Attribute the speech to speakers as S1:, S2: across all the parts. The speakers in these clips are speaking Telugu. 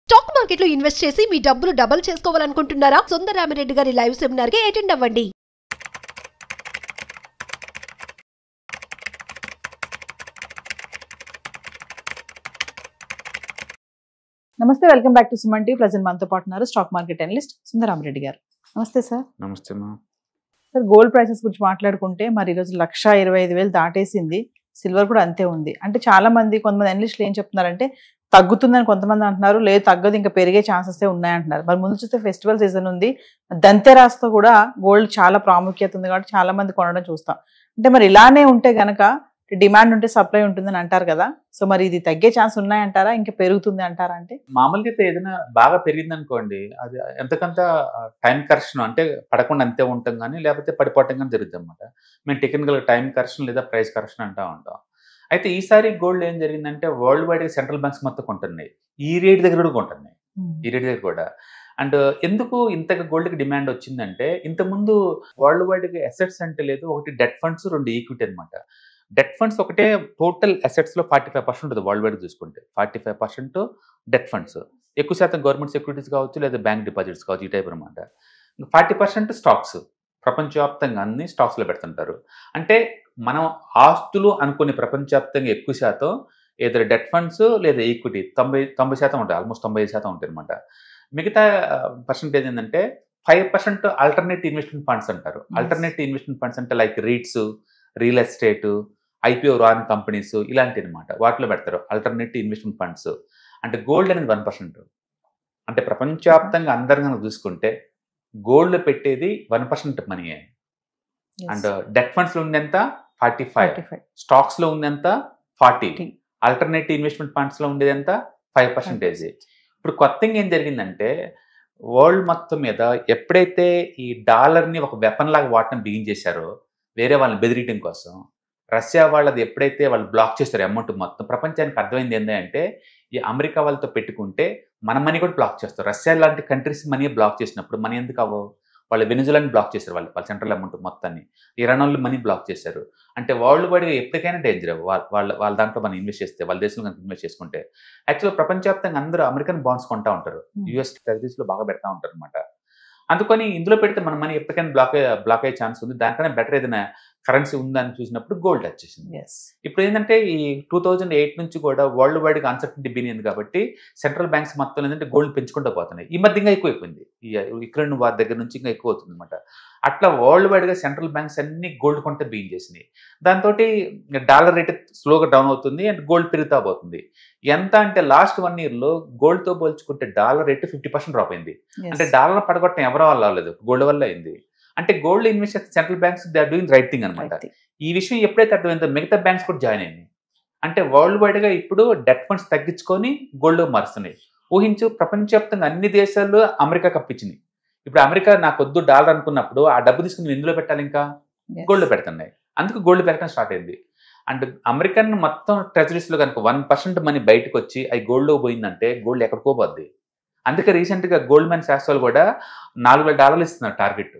S1: స్టాక్ మార్కెట్ లో ఇన్వెస్ట్ చేసి మీ డబ్బులు డబుల్ చేసుకోవాలనుకుంటున్నారా? సుందరరామిరెడ్డి గారి లైవ్ సెమినార్ కి అటెండ్ అవ్వండి.
S2: నమస్తే, welcome back to Suman TV. Present మనతో పాటు ఉన్నారు స్టాక్ మార్కెట్ అనలిస్ట్ సుందరరామిరెడ్డి గారు. నమస్తే సార్.
S3: నమస్తే మా
S2: సార్, గోల్డ్ ప్రైసెస్ గురించి మాట్లాడుకుంటే మరి ఈరోజు 1,25,000 దాటేసింది. సిల్వర్ కూడా అంతే ఉంది. అంటే చాలా మంది, కొంతమంది అనలిస్టులు ఏం చెప్తున్నారంటే తగ్గుతుందని కొంతమంది అంటున్నారు, లేదు తగ్గదు, ఇంకా పెరిగే ఛాన్సెస్ ఉన్నాయంటున్నారు. మరి ముందు చూస్తే ఫెస్టివల్ సీజన్ ఉంది, దంతెరాస్తో కూడా గోల్డ్ చాలా ప్రాముఖ్యత ఉంది కాబట్టి చాలా మంది కొనడం చూస్తాం. అంటే మరి ఇలానే ఉంటే గనక డిమాండ్ ఉంటే సప్లై ఉంటుందని అంటారు కదా, సో మరి ఇది తగ్గే ఛాన్స్ ఉన్నాయంటారా, ఇంకా పెరుగుతుంది అంటారా? అంటే
S3: మామూలుగా అయితే ఏదైనా బాగా పెరిగింది అనుకోండి, అది ఎంతకంత టైం కరెక్షన్ అంటే పడకుండా అంతే ఉంటాం కానీ, లేకపోతే పడిపోవటం కానీ జరుగుతుంది అనమాట. మేము టెక్నికల్ టైం కరెక్షన్ లేదా ప్రైస్ కరెక్షన్ అంటూ ఉంటాం. అయితే ఈసారి గోల్డ్ ఏం జరిగిందంటే వరల్డ్ వైడ్గా సెంట్రల్ బ్యాంక్స్ మొత్తం కొంటున్నాయి, ఈ రేట్ దగ్గర కూడా కొంటున్నాయి, ఈ రేట్ దగ్గర కూడా. అండ్ ఎందుకు ఇంతగా గోల్డ్కి డిమాండ్ వచ్చిందంటే, ఇంతకుముందు వరల్డ్ వైడ్గా అసెట్స్ అంటే లేదు, ఒకటి డెట్ ఫండ్స్, రెండు ఈక్విటీ అనమాట. డెట్ ఫండ్స్ ఒకటే టోటల్ అసెట్స్లో 45% ఉంటుంది వరల్డ్ వైడ్ చూసుకుంటే. 45% డెట్ ఫండ్స్, ఎక్కువ శాతం గవర్నమెంట్ సెక్యూరిటీస్ కావచ్చు లేదా బ్యాంక్ డిపాజిట్స్ కావచ్చు, ఈ టైప్ అనమాట. 40% స్టాక్స్, ప్రపంచవ్యాప్తంగా అన్ని స్టాక్స్లో పెడుతుంటారు. అంటే మనం ఆస్తులు అనుకునే ప్రపంచవ్యాప్తంగా ఎక్కువ శాతం ఏదో డెట్ ఫండ్స్ లేదా ఈక్విటీ 90% ఉంటాయి, ఆల్మోస్ట్ 95% ఉంటాయి అనమాట. మిగతా పర్సంటేజ్ ఏంటంటే 5% ఆల్టర్నేట్ ఇన్వెస్ట్మెంట్ ఫండ్స్ అంటారు. ఆల్టర్నేట్ ఇన్వెస్ట్మెంట్ ఫండ్స్ అంటే like REITs, real estate, IPO రాని కంపెనీస్, ఇలాంటివి అనమాట. వాటిలో పెడతారు ఆల్టర్నేట్ ఇన్వెస్ట్మెంట్ ఫండ్స్. అంటే గోల్డ్ అనేది 1%. అంటే ప్రపంచవ్యాప్తంగా అందరు కనుక చూసుకుంటే గోల్డ్ పెట్టేది 1% మనీ. అండ్ డెట్ ఫండ్స్లో ఉంది ఎంత? 45. స్టాక్స్లో ఉంది ఎంత? 40. ఆల్టర్నేటివ్ ఇన్వెస్ట్మెంట్ ఫండ్స్లో ఉండేది ఎంత? 5%. ఇప్పుడు కొత్తగా ఏం జరిగిందంటే వరల్డ్ మొత్తం మీద ఎప్పుడైతే ఈ డాలర్ని ఒక వెపన్ లాగా వాడటం బిగిన్ చేశారో, వేరే వాళ్ళని బెదిరియటం కోసం, రష్యా వాళ్ళది ఎప్పుడైతే వాళ్ళు బ్లాక్ చేస్తారో అమౌంట్ మొత్తం, ప్రపంచానికి అర్థమైంది ఏంటంటే ఈ అమెరికా వాళ్ళతో పెట్టుకుంటే మన మనీ కూడా బ్లాక్ చేస్తారు. రష్యా లాంటి కంట్రీస్ మనీ బ్లాక్ చేసినప్పుడు మనీ ఎందుకు అవ్వవు? వాళ్ళు వెనిజులాని బ్లాక్ చేశారు, వాళ్ళ సెంట్రల్ అమౌంట్ మొత్తాన్ని. ఇరాన్ వాళ్ళు మనీ బ్లాక్ చేశారు. అంటే వరల్డ్ వైడ్గా ఎప్పటికైనా డేంజర్ వాళ్ళ దాంట్లో మనం ఇన్వెస్ట్ చేస్తే, వాళ్ళ దేశంలో కనుక ఇన్వెస్ట్ చేసుకుంటే. యాక్చువల్గా ప్రపంచవ్యాప్తంగా అందరూ అమెరికన్ బాండ్స్ కొంటూ ఉంటారు, యూఎస్ ట్రెజరీస్లో బాగా పెడతా ఉంటారు అనమాట. అందుకని ఇందులో పెడితే మన మనీ ఎప్పటికైనా బ్లాక్ అయ్యే ఛాన్స్ ఉంది. దానికన్నా బెటర్ ఏదైనా కరెన్సీ ఉందని చూసినప్పుడు గోల్డ్ వచ్చేసింది. ఇప్పుడు ఏంటంటే ఈ 2008 నుంచి కూడా వరల్డ్ వైడ్గా అన్సర్టనిటీ బిగినింది కాబట్టి సెంట్రల్ బ్యాంక్స్ మొత్తం ఏంటంటే గోల్డ్ పెంచుకుంటూ పోతున్నాయి. ఈ మధ్య ఇంకా ఎక్కువైపోయింది, ఈ యుక్రెయిన్ వార్ దగ్గర నుంచి ఇంకా ఎక్కువ అవుతుంది అనమాట. అట్లా వరల్డ్ వైడ్గా సెంట్రల్ బ్యాంక్స్ అన్ని గోల్డ్ కొంటే బిగిన్ చేసినాయి. దాంతో డాలర్ రేట్ స్లోగా డౌన్ అవుతుంది అండ్ గోల్డ్ పెరుగుతా పోతుంది. ఎంత అంటే లాస్ట్ 1 yearలో గోల్డ్తో పోల్చుకుంటే డాలర్ రేట్ 50% డ్రాప్ అయింది. అంటే డాలర్ పడగొట్టడం ఎవరి వల్ల అవ్వలేదు, గోల్డ్ వల్ల అయింది. అంటే గోల్డ్ ఇన్వెస్ట్ చేస్తే central banks they are doing right thing అనమాట. ఈ విషయం ఎప్పుడైతే అర్థమైందో మిగతా బ్యాంక్స్ కూడా జాయిన్ అయింది. అంటే వరల్డ్ వైడ్గా ఇప్పుడు డెట్ ఫండ్స్ తగ్గించుకొని గోల్డ్ మారుస్తున్నాయి. ఊహించు, ప్రపంచవ్యాప్తంగా అన్ని దేశాలు అమెరికా కప్పించినాయి. ఇప్పుడు అమెరికా నాకు వద్దు డాలర్ అనుకున్నప్పుడు ఆ డబ్బు తీసుకుని ఎందులో పెట్టాలి? ఇంకా గోల్డ్ పెడుతున్నాయి. అందుకు గోల్డ్ పెరగడం స్టార్ట్ అయింది. అండ్ అమెరికన్ మొత్తం ట్రెజరీస్లో కనుక 1% మనీ బయటకు వచ్చి అది గోల్డ్లో పోయిందంటే గోల్డ్ ఎక్కడికో పోద్ది. అందుకే రీసెంట్గా గోల్డ్ మ్యాన్ శాస్త్రాలు కూడా $4,000 ఇస్తున్నారు టార్గెట్.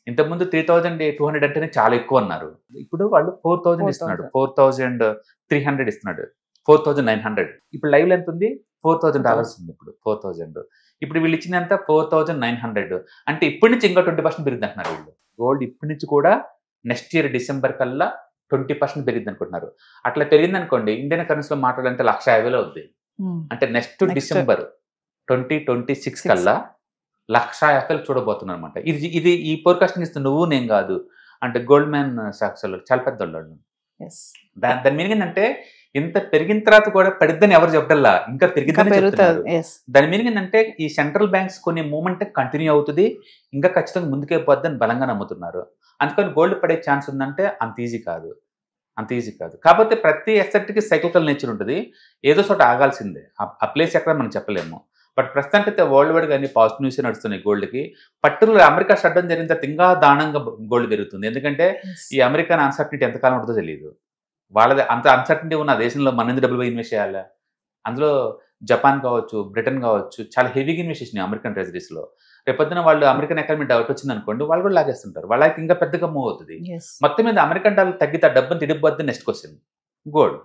S3: ఇంతకుముందు 3,200 అంటేనే చాలా ఎక్కువ అన్నారు. ఇప్పుడు వాళ్ళు 4,000 ఇస్తున్నాడు, 4,300 ఇస్తున్నాడు, 4,900. ఇప్పుడు లైవ్ ఎంత ఉంది? $4,000 ఉంది. ఇప్పుడు 4,000. ఇప్పుడు వీళ్ళు ఇచ్చిందంతా 4,900. అంటే ఇప్పటి నుంచి ఇంకా 20% పెరిగింది అంటున్నారు వీళ్ళు. గోల్డ్ ఇప్పటి నుంచి కూడా నెక్స్ట్ ఇయర్ డిసెంబర్ కల్లా 20% పెరిగింది అనుకుంటున్నారు. అట్లా పెరిగింది అనుకోండి, ఇండియన్ కరెన్సీలో మాట్లాడాలంటే 1,50,000 అవుద్ది. అంటే నెక్స్ట్ డిసెంబర్ 2026 కల్లా 1,50,000 చూడబోతున్నారు అనమాట. ఇది ఈ ఫోర్కాస్టింగ్ ఇస్తే నువ్వు నేను కాదు, అంటే గోల్డ్ మ్యాన్ సాక్స్ చాలా పెద్ద వాళ్ళు. దాని మీనింగ్ ఏంటంటే ఇంత పెరిగిన తర్వాత కూడా పడిద్దని ఎవరు చెప్పడల్లా, ఇంకా పెరిగిందని చెప్తున్నారు. దాని మీనింగ్ ఏంటంటే ఈ సెంట్రల్ బ్యాంక్స్ కొన్ని మూమెంట్ కంటిన్యూ అవుతుంది, ఇంకా ఖచ్చితంగా ముందుకే పోద్దని బలంగా నమ్ముతున్నారు. అందుకని గోల్డ్ పడే ఛాన్స్ ఉందంటే అంత ఈజీ కాదు. కాకపోతే ప్రతి అసెట్కి సైక్లికల్ నేచర్ ఉంటుంది, ఏదో చోట ఆగాల్సిందే. ఆ ప్లేస్ ఎక్కడ మనం చెప్పలేము. బట్ ప్రస్తుతానికైతే వరల్డ్ వైడ్గా అన్ని పాజిటివ్ న్యూస్ నడుస్తున్నాయి గోల్డ్కి. పర్టికులర్ అమెరికా షట్డౌన్ జరిగిన తర్వాత ఇంకా దారుణంగా గోల్డ్ పెరుగుతుంది. ఎందుకంటే ఈ అమెరికన్ అన్సర్టనిటీ ఎంతకాలం ఉంటుందో తెలియదు. వాళ్ళది అంత అన్సర్టనిటీ ఉన్న దేశంలో మన ఎందుకు డబ్బులు ఇన్వెస్ట్ చేయాలా? అందులో జపాన్ కావచ్చు, బ్రిటన్ కావచ్చు, చాలా హెవీగా ఇన్వెస్ట్ చేసినాయి అమెరికన్ ట్రెజరీస్లో. రేపొద్దున వాళ్ళు అమెరికన్ ఎకానమీ డౌట్ వచ్చింది అనుకోండి, వాళ్ళు కూడా లాగేస్తుంటారు. వాళ్ళకి ఇంకా పెద్దగా మూవ్ అవుతుంది. మొత్తం మీద అమెరికన్ డాలర్ తగ్గితే డబ్బును తిడిపోద్ది. Next question gold.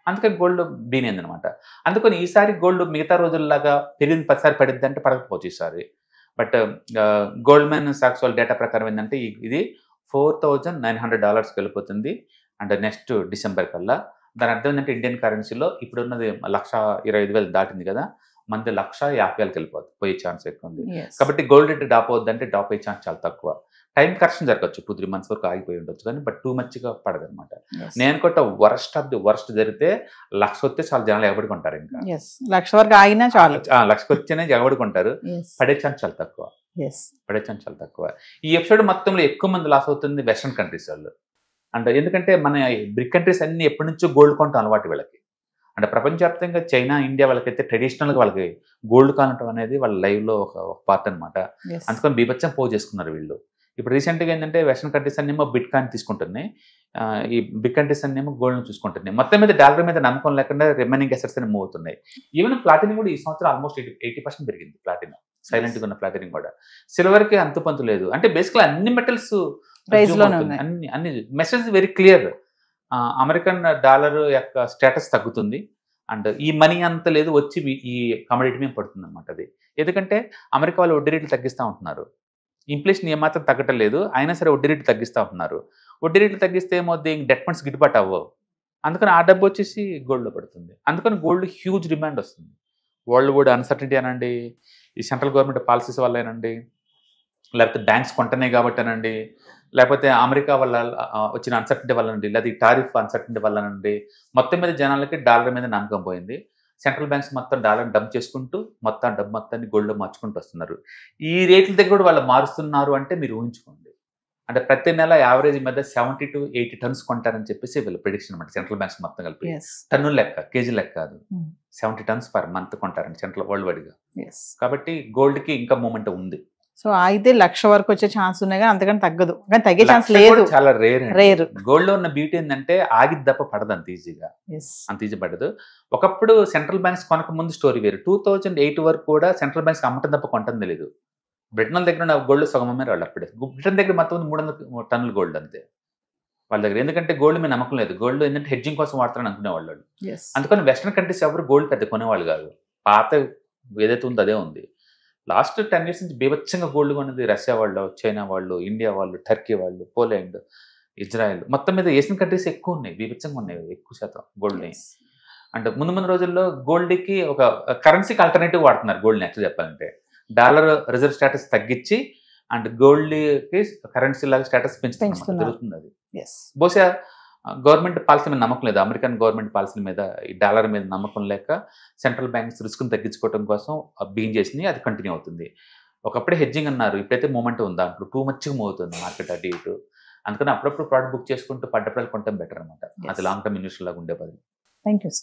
S3: అందుకని గోల్డ్ బీన్ అయింది అనమాట. అందుకని ఈసారి గోల్డ్ మిగతా రోజుల్లాగా పెరిగింది 10 సార్లు పడిద్ది అంటే పడకపోవచ్చు ఈసారి. బట్ గోల్డ్మెన్ సాక్స్ వాళ్ళ డేటా ప్రకారం ఏంటంటే ఇది $4,900 వెళ్ళిపోతుంది అండ్ నెక్స్ట్ డిసెంబర్ కల్లా. దాని అర్థం ఏంటంటే ఇండియన్ కరెన్సీలో ఇప్పుడున్నది 1,25,000 దాటింది కదా, మనది 1,50,000కి వెళ్ళిపోతుంది, పోయే ఛాన్స్ ఎక్కువ ఉంది. కాబట్టి గోల్డ్ రేట్ డ్రాప్ అవుద్దంటే డ్రాప్ అయ్యే ఛాన్స్ చాలా తక్కువ. టైం కరెక్షన్ జరగచ్చు, 2-3 months వరకు ఆగిపోయి ఉండొచ్చు కానీ బట్ టూ మచ్గా పడదు అనమాట. నేను కొట్ట వర్స్ట్ ఆఫ్ ది వర్స్ట్ జరిగితే 1,00,000 వస్తే చాలా జనాలు ఎగబడుకుంటారు. ఇంకా
S2: 1,00,000 వరకు ఆగినా చాలు,
S3: 1,00,000 వచ్చేనే ఎగబడుకుంటారు. పడే ఛాన్స్ చాలా తక్కువ, పడే ఛాన్స్ చాలా తక్కువ. ఈ ఎపిసోడ్ మొత్తంలో ఎక్కువ మంది లాస్ అవుతుంది వెస్ట్రన్ కంట్రీస్ వాళ్ళు. అంటే ఎందుకంటే మన బ్రిక్ కంట్రీస్ అన్ని ఎప్పటి నుంచో గోల్డ్ కొంటాం అలవాటు వీళ్ళకి. అంటే ప్రపంచవ్యాప్తంగా చైనా, ఇండియా వాళ్ళకైతే ట్రెడిషనల్గా వాళ్ళకి గోల్డ్ కొనటం అనేది వాళ్ళ లైవ్లో ఒక పార్ట్ అనమాట. అందుకని బీభత్సం పోజ్ చేసుకున్నారు వీళ్ళు. ఇప్పుడు రీసెంట్గా ఏంటంటే వెస్ట్రన్ కంట్రీస్ అన్నేమో బిట్ కాయిన్ తీసుకుంటున్నాయి, ఈ బిగ్ కంట్రీస్ అన్నేమో గోల్డ్ని చూసుకుంటున్నాయి. మొత్తం మీద డాలర్ మీద నమ్మకం లేకుండా రిమైనింగ్ అసెట్స్ అని మూవ్ అవుతున్నాయి. ఈవెన్ ప్లాటినం కూడా ఈ సంవత్సరం ఆల్మోస్ట్ 80% పెరిగింది. ప్లాటినం సైలెంట్గా ఉన్న ప్లాటినం కూడా. సిల్వర్కి అంతుపంతు లేదు. అంటే బేసిక్గా అన్ని మెటల్స్ అన్ని message very clear. American dollar యొక్క స్టేటస్ తగ్గుతుంది అండ్ ఈ మనీ అంత లేదు వచ్చి ఈ కమోడిటీ మీద పడుతుంది అనమాట. అది ఎందుకంటే అమెరికా వాళ్ళు వడ్డీ రేట్లు తగ్గిస్తూ ఉంటున్నారు, ఇన్ఫ్లేషన్ ఏమాత్రం తగ్గటం లేదు, అయినా సరే వడ్డీ రేట్లు తగ్గిస్తూ ఉంటున్నారు. వడ్డీ రేట్లు తగ్గిస్తే ఏమవుతుంది, డెట్ ఫండ్స్ గిట్టుబాటు అవ్వవు. అందుకని ఆ డబ్బు వచ్చేసి గోల్డ్లో పడుతుంది. అందుకని గోల్డ్ హ్యూజ్ డిమాండ్ వస్తుంది. వరల్డ్ వైడ్ అన్సర్టనిటీ అనండి, ఈ సెంట్రల్ గవర్నమెంట్ పాలసీస్ వల్లేనండి, లేకపోతే బ్యాంక్స్ కొంటనే కాబట్టి అనండి, లేకపోతే అమెరికా వల్ల వచ్చిన అన్సర్టనిటీ వల్లనండి, లేదా ఈ టారిఫ్ అన్సర్టనిటీ వల్లనండి, మొత్తం మీద జనాలకి డాలర్ మీద నమ్మకం పోయింది. సెంట్రల్ బ్యాంక్స్ మొత్తం డాలర్ డంప్ చేసుకుంటూ మొత్తం డబ్బు మొత్తాన్ని గోల్డ్లో మార్చుకుంటూ వస్తున్నారు. ఈ రేట్ల దగ్గర కూడా వాళ్ళు మారుస్తున్నారు అంటే మీరు ఊహించుకోండి. అంటే ప్రతి నెల యావరేజ్ మీద 70 to 80 tons కొంటారని చెప్పేసి వీళ్ళు ప్రిడిక్షన్ అనమాట. సెంట్రల్ బ్యాంక్స్ మొత్తం కలిపి టన్నుల లెక్క, కేజీ లెక్క కాదు, 70 tons per month కొంటారండి సెంట్రల్ వరల్డ్ వైడ్గా. కాబట్టి గోల్డ్కి ఇంకా మూమెంట్ ఉంది.
S2: సో అయితే 1,00,000 వరకు వచ్చే ఛాన్స్ ఉన్నాయి కానీ అంతకన్నా తగ్గదు, కానీ తగ్గే ఛాన్స్ లేదు,
S3: చాలా రేర్. గోల్డ్ లో ఉన్న బ్యూటీ ఏంటంటే ఆగిద్ది తప్ప పడదు అంత ఈజీగా, అంత ఈజీ పడదు. ఒకప్పుడు సెంట్రల్ బ్యాంక్స్ కొనక ముందు స్టోరీ వేరు. 2008 వరకు కూడా సెంట్రల్ బ్యాంక్స్ అమ్మటం తప్ప కొంటం తెలియదు. బ్రిటన్ దగ్గర ఉన్న గోల్డ్ సగం అమ్మారు వాళ్ళు అప్పుడే. బ్రిటన్ దగ్గర మొత్తం 300 టన్నుల గోల్డ్ అంతే వాళ్ళ దగ్గర. ఎందుకంటే గోల్డ్ మీద నమ్మకం లేదు, గోల్డ్ ఏంటంటే హెడ్జింగ్ కోసం వాడతారని అనుకునేవాళ్ళు. అందుకని వెస్ట్రన్ కంట్రీస్ ఎవరు గోల్డ్ పెద్ద కొనేవాళ్ళు కాదు. పాత ఏదైతే ఉందో అదే ఉంది. లాస్ట్ 10 years నుంచి బీభత్సంగా గోల్డ్ కొన్నది రష్యా వాళ్ళు, చైనా వాళ్ళు, ఇండియా వాళ్ళు, టర్కీ వాళ్ళు, పోలాండ్, ఇజ్రాయెల్, మొత్తం మీద ఏషియన్ కంట్రీస్ ఎక్కువ ఉన్నాయి, బీభత్సంగా ఉన్నాయి ఎక్కువ శాతం గోల్డ్ని. అంటే ముందు రోజుల్లో గోల్డ్కి ఒక కరెన్సీకి ఆల్టర్నేటివ్ వాడుతున్నారు గోల్డ్ని. యాక్చువల్ చెప్పాలంటే డాలర్ రిజర్వ్ స్టేటస్ తగ్గించి అండ్ గోల్డ్కి కరెన్సీ లాగా స్టేటస్ పెంచుతున్నారు, జరుగుతుంది అది. బహుశా గవర్నమెంట్ పాలసీ మీద నమ్మకం లేదు, అమెరికన్ గవర్నమెంట్ పాలసీ మీద ఈ డాలర్ మీద నమ్మకం లేక సెంట్రల్ బ్యాంక్స్ రిస్క్ని తగ్గించుకోవడం కోసం బీన్ చేసింది, అది కంటిన్యూ అవుతుంది. ఒకప్పుడే హెడ్జింగ్ అన్నారు, ఇప్పుడైతే మూమెంట్ ఉందా అప్పుడు టూ మచ్గా మూవ్ అవుతుంది మార్కెట్ అటు ఇటు. అందుకని అప్పుడప్పుడు ప్రోడక్ట్ బుక్ చేసుకుంటూ పడ్డప్పుడు కొనడం బెటర్ అనమాట. అది లాంగ్ టర్మ్ ఇన్వెస్టర్ లాగా ఉండే బదులు.
S2: Thank you.